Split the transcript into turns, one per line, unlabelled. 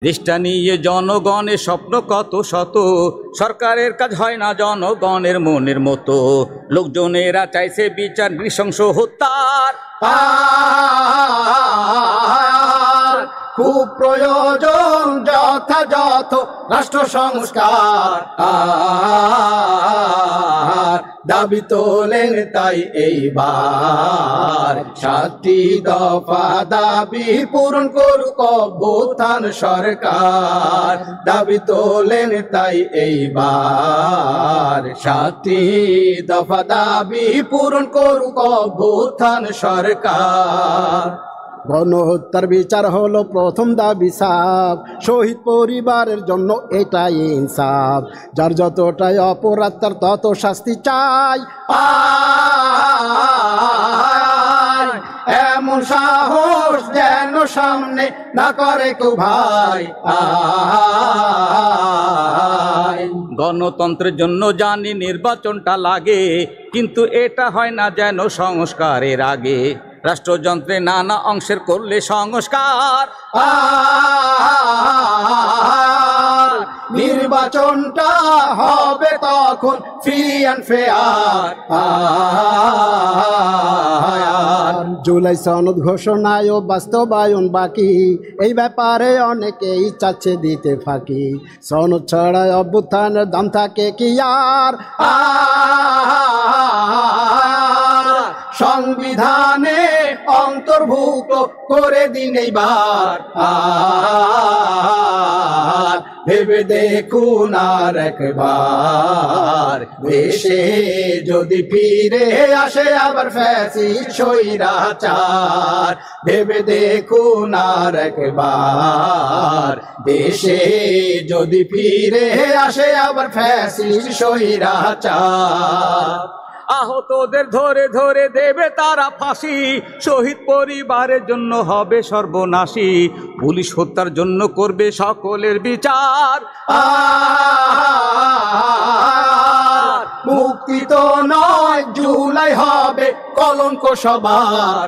দেশটা নিয়ে জনগণের স্বপ্ন কত শত, সরকারের কাজ হয় না জনগণের মনের মতো। লোকজনেরা চাইছে বিচার নৃশংস হত্যার,
খুব প্রয়োজন যথাযথ রাষ্ট্র সংস্কার। দাবি তোলেন তাই এইবার ৭টি দফা দাবি পূরণ করুক অভ্যুত্থান সরকার। দাবি তোলেন তাই এইবার ৭টি দফা দাবি পূরণ করুক অভ্যুত্থান সরকার। গণহত্যার বিচার হলো প্রথম দাবি সাফ, শহীদ পরিবারের জন্য এটাই ইনসাফ। যার যতটাই অপরাধ তার তত শাস্তি চাই, এমন সাহস যেন সামনে না করে কেউ ভাই।
গণতন্ত্রের জন্য জানি নির্বাচনটা লাগে, কিন্তু এটা হয় না যেন সংস্কারের আগে। রাষ্ট্রযন্ত্রে নানা অংশের করলে সংস্কার,
নির্বাচনটা হবে তখন ফ্রি অ্যান্ড ফেয়ার। জুলাই সনদ ঘোষণায় ও বাস্তবায়ন বাকি, এই ব্যাপারে অনেকেই চাচ্ছে দিতে ফাঁকি। সনদ ছাড়াই অভ্যুত্থানের দাম থাকে কি আর, সংবিধানে অন্তর্ভুক্ত করে দিন এইবার। ভেবে দেখুন আর একবার, দেশে যদি ফিরে আসে আবার ফ্যাসিস্ট স্বৈরাচার। ভেবে দেখুন আর একবার, দেশে যদি ফিরে আসে আবার ফ্যাসিস্ট স্বৈরাচার।
আহতদের ধরে ধরে দেবে তারা ফাঁসি, শহীদ পরিবারের জন্য হবে সর্বনাশী। পুলিশ হত্যার জন্য করবে সকলের বিচার,
মুক্তি তো নয় জুলাই হবে কলঙ্ক সবার।